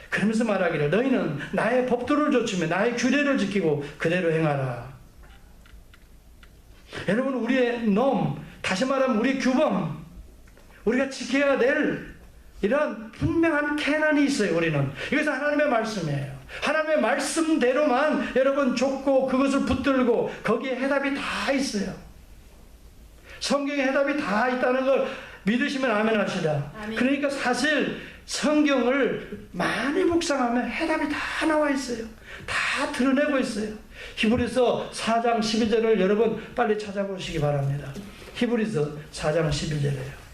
그러면서 말하기를 너희는 나의 법도를 좇으며 나의 규례를 지키고 그대로 행하라. 여러분, 우리의 놈, 다시 말하면 우리 규범, 우리가 지켜야 될 이런 분명한 캐논이 있어요. 우리는 이것은 하나님의 말씀이에요. 하나님의 말씀대로만 여러분 좇고 그것을 붙들고 거기에 해답이 다 있어요. 성경에 해답이 다 있다는 걸 믿으시면 아멘 합시다. 아멘. 그러니까 사실 성경을 많이 묵상하면 해답이 다 나와 있어요. 다 드러내고 있어요. 히브리서 4장 12절을 여러분 빨리 찾아보시기 바랍니다. 히브리서 4장 11절이에요.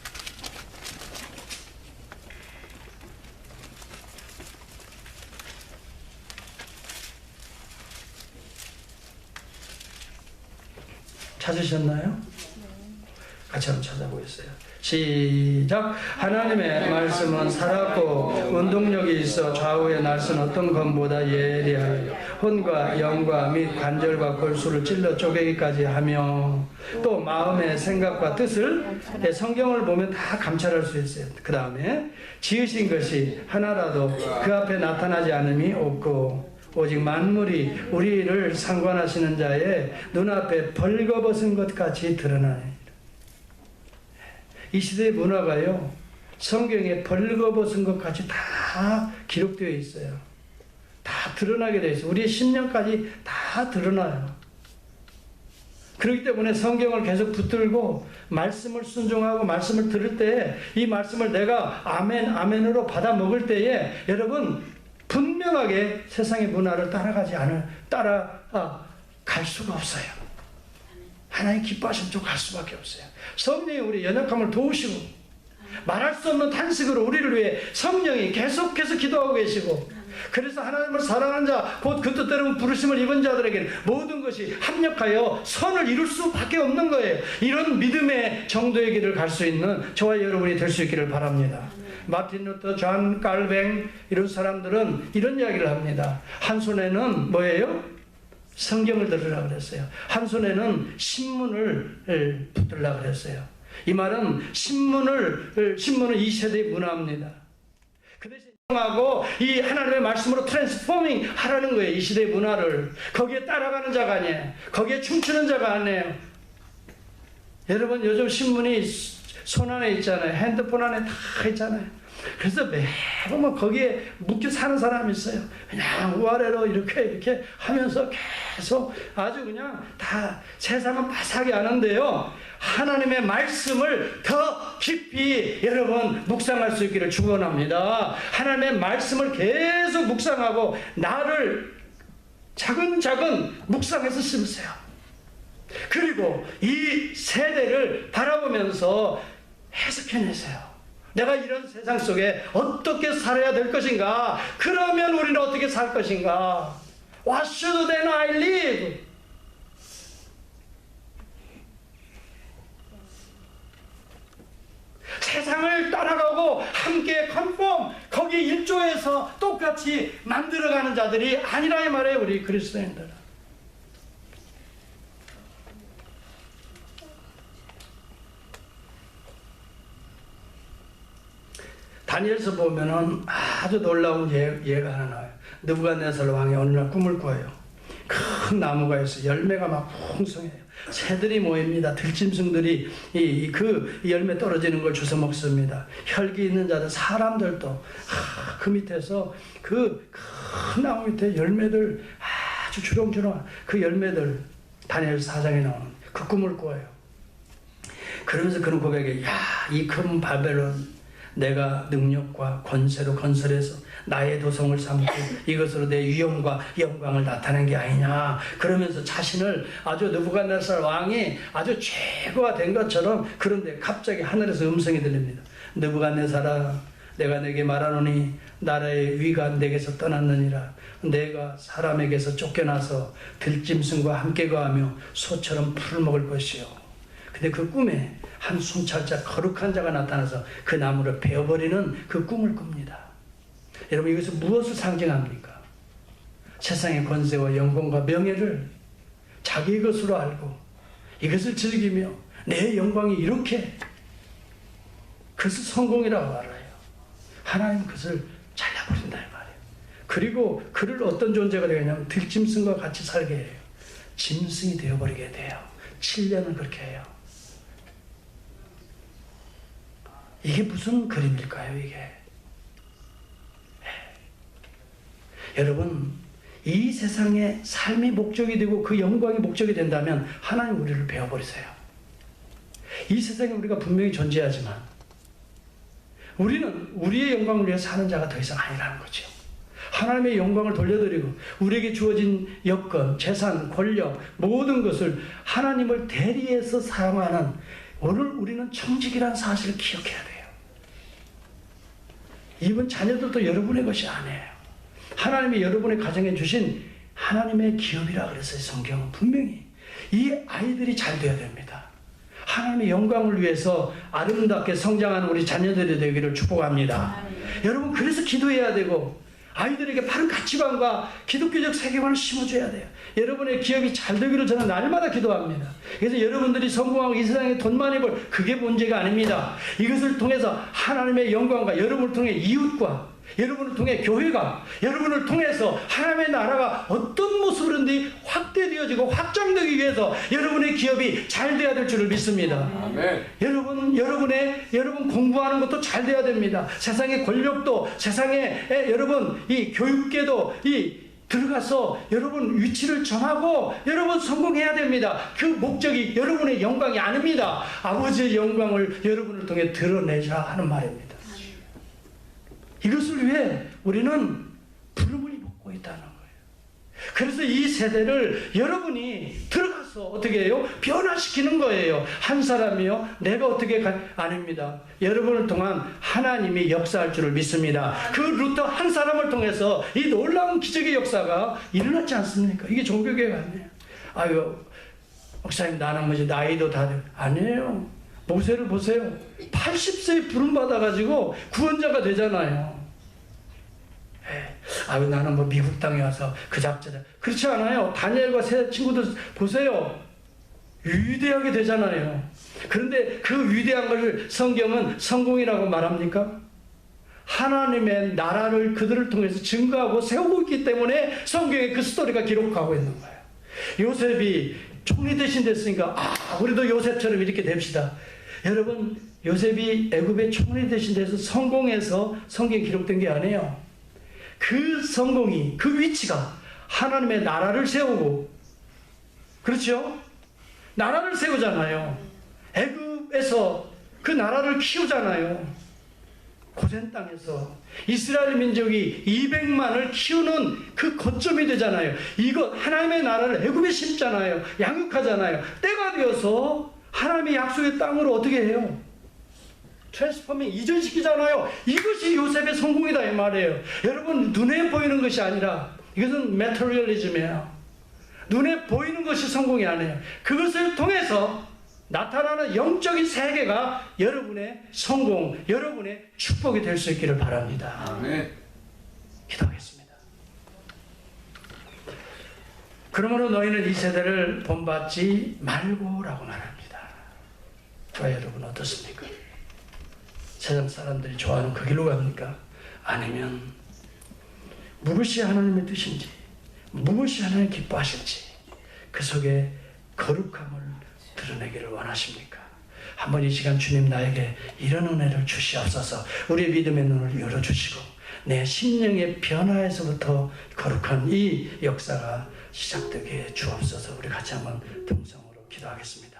찾으셨나요? 같이 한번 찾아보겠어요. 시작. 하나님의 말씀은 살았고 운동력이 있어 좌우의 날선 어떤 검보다 예리하여 혼과 영과 및 관절과 골수를 찔러 쪼개기까지 하며 또 마음의 생각과 뜻을 성경을 보면 다 감찰할 수 있어요. 그 다음에 지으신 것이 하나라도 그 앞에 나타나지 않음이 없고 오직 만물이 우리를 상관하시는 자의 눈앞에 벌거벗은 것 같이 드러나니. 이 시대의 문화가요, 성경에 벌거벗은 것 같이 다 기록되어 있어요. 다 드러나게 되어 있어요. 우리의 심령까지 다 드러나요. 그렇기 때문에 성경을 계속 붙들고 말씀을 순종하고 말씀을 들을 때에 이 말씀을 내가 아멘, 아멘으로 받아 먹을 때에 여러분 분명하게 세상의 문화를 따라갈 수가 없어요. 하나님 기뻐하시면 좀 갈 수밖에 없어요. 성령이 우리 연약함을 도우시고 말할 수 없는 탄식으로 우리를 위해 성령이 계속해서 기도하고 계시고, 그래서 하나님을 사랑하는 자, 곧 그 뜻대로 부르심을 입은 자들에게는 모든 것이 합력하여 선을 이룰 수밖에 없는 거예요. 이런 믿음의 정도의 길을 갈 수 있는 저와 여러분이 될 수 있기를 바랍니다. 마틴 루터, 존 칼뱅 이런 사람들은 이런 이야기를 합니다. 한 손에는 뭐예요? 성경을 들으라고 그랬어요. 한 손에는 신문을 붙들라고 그랬어요. 이 말은 신문은 이 세대의 문화입니다. 그 대신 하고 이 하나님의 말씀으로 트랜스포밍 하라는 거예요. 이 시대의 문화를. 거기에 따라가는 자가 아니에요. 거기에 춤추는 자가 아니에요. 여러분, 요즘 신문이 손 안에 있잖아요. 핸드폰 안에 다 있잖아요. 그래서 매번 거기에 묶여 사는 사람이 있어요. 그냥 우아래로 이렇게 하면서 계속 아주 그냥 다 세상은 바삭이 하는데요. 하나님의 말씀을 더 깊이 여러분 묵상할 수 있기를 축원합니다. 하나님의 말씀을 계속 묵상하고 나를 차근차근 묵상해서 심으세요. 그리고 이 세대를 바라보면서 해석해내세요. 내가 이런 세상 속에 어떻게 살아야 될 것인가? 그러면 우리는 어떻게 살 것인가? What should then I live? 세상을 따라가고 함께 컨폼 거기에 일조해서 똑같이 만들어가는 자들이 아니라 이 말이에요. 우리 그리스도인들. 다니엘서 보면은 아주 놀라운 예가 하나 나와요. 느부갓네살 왕이 어느 날 꿈을 꿔요. 큰 나무가 있어 열매가 막 풍성해요. 새들이 모입니다. 들짐승들이 그 열매 떨어지는 걸 주워 먹습니다. 혈기 있는 자들, 사람들도 그 밑에서 그 큰 나무 밑에 열매들 아주 주렁주렁한 그 열매들, 다니엘 4장에 나오는 그 꿈을 꿔요. 그러면서 그런 고백에, 이 큰 바벨론 내가 능력과 권세로 건설해서 나의 도성을 삼고 이것으로 내 위엄과 영광을 나타낸 게 아니냐. 그러면서 자신을 아주 느부갓네살 왕이 아주 최고가 된 것처럼, 그런데 갑자기 하늘에서 음성이 들립니다. 느부갓네살아, 내가 내게 말하노니 나라의 위가 내게서 떠났느니라. 내가 사람에게서 쫓겨나서 들짐승과 함께 거하며 소처럼 풀을 먹을 것이요. 근데 그 꿈에 한 순찰자 거룩한 자가 나타나서 그 나무를 베어버리는 그 꿈을 꿉니다. 여러분, 이것은 무엇을 상징합니까? 세상의 권세와 영광과 명예를 자기의 것으로 알고 이것을 즐기며 내 영광이 이렇게, 그것을 성공이라고 알아요. 하나님은 그것을 잘라버린다 이 말이에요. 그리고 그를 어떤 존재가 되겠냐면 들짐승과 같이 살게 해요. 짐승이 되어버리게 돼요. 7년을 그렇게 해요. 이게 무슨 그림일까요, 이게? 여러분, 이 세상의 삶이 목적이 되고 그 영광이 목적이 된다면 하나님 우리를 베어버리세요. 이 세상에 우리가 분명히 존재하지만 우리는 우리의 영광을 위해 사는 자가 더 이상 아니라는 거죠. 하나님의 영광을 돌려드리고 우리에게 주어진 여건, 재산, 권력, 모든 것을 하나님을 대리해서 사용하는, 오늘 우리는 청직이라는 사실을 기억해야 돼요. 이번 자녀들도 여러분의 것이 아니에요. 하나님이 여러분의 가정에 주신 하나님의 기업이라 그랬어요. 성경은 분명히. 이 아이들이 잘 되어야 됩니다. 하나님의 영광을 위해서 아름답게 성장하는 우리 자녀들이 되기를 축복합니다. 여러분, 그래서 기도해야 되고 아이들에게 바른 가치관과 기독교적 세계관을 심어줘야 돼요. 여러분의 기업이 잘 되기를 저는 날마다 기도합니다. 그래서 여러분들이 성공하고 이 세상에 돈 많이 벌, 그게 문제가 아닙니다. 이것을 통해서 하나님의 영광과 여러분을 통해 이웃과 여러분을 통해 교회가, 여러분을 통해서 하나님의 나라가 어떤 모습으로든지 확대되어지고 확장되기 위해서 여러분의 기업이 잘 돼야 될 줄을 믿습니다. 아멘. 여러분 공부하는 것도 잘 돼야 됩니다. 세상의 권력도, 세상의 여러분 이 교육계도 들어가서 여러분 위치를 정하고 여러분 성공해야 됩니다. 그 목적이 여러분의 영광이 아닙니다. 아버지의 영광을 여러분을 통해 드러내자 하는 말입니다. 이것을 위해 우리는 부름을 입고 있다는 거예요. 그래서 이 세대를 여러분이 들어가서 알아서 어떻게 해요? 변화시키는 거예요. 한 사람이요. 내가 어떻게 아닙니다. 여러분을 통한 하나님이 역사할 줄을 믿습니다. 그 루터 한 사람을 통해서 이 놀라운 기적의 역사가 일어났지 않습니까? 이게 종교개혁 아니에요. 아유, 목사님 나는 뭐지 나이도 다 아니에요. 모세를 보세요. 80세에 부름받아가지고 구원자가 되잖아요. 아유 나는 뭐 미국 땅에 와서 그 작자다. 그렇지 않아요. 다니엘과 세 친구들 보세요. 위대하게 되잖아요. 그런데 그 위대한 것을 성경은 성공이라고 말합니까? 하나님의 나라를 그들을 통해서 증거하고 세우고 있기 때문에 성경에 그 스토리가 기록하고 있는 거예요. 요셉이 총리 대신 됐으니까 우리도 요셉처럼 이렇게 됩시다. 여러분 요셉이 애굽의 총리 대신 돼서 성공해서 성경에 기록된 게 아니에요. 그 성공이 그 위치가 하나님의 나라를 세우고 그렇죠? 나라를 세우잖아요. 애굽에서 그 나라를 키우잖아요. 고센 땅에서 이스라엘 민족이 200만을 키우는 그 거점이 되잖아요. 이거 하나님의 나라를 애굽에 심잖아요. 양육하잖아요. 때가 되어서 하나님의 약속의 땅으로 어떻게 해요? 트랜스포밍 이전시키잖아요. 이것이 요셉의 성공이다 이 말이에요. 여러분 눈에 보이는 것이 아니라 이것은 매터리얼리즘이에요. 눈에 보이는 것이 성공이 아니에요. 그것을 통해서 나타나는 영적인 세계가 여러분의 성공, 여러분의 축복이 될 수 있기를 바랍니다. 아멘. 기도하겠습니다. 그러므로 너희는 이 세대를 본받지 말고라고 말합니다. 저와 여러분 어떻습니까? 세상 사람들이 좋아하는 그 길로 갑니까? 아니면 무엇이 하나님의 뜻인지, 무엇이 하나님 기뻐하실지 그 속에 거룩함을 드러내기를 원하십니까? 한번 이 시간 주님 나에게 이런 은혜를 주시옵소서. 우리의 믿음의 눈을 열어주시고 내 심령의 변화에서부터 거룩한 이 역사가 시작되게 주옵소서. 우리 같이 한번 동성으로 기도하겠습니다.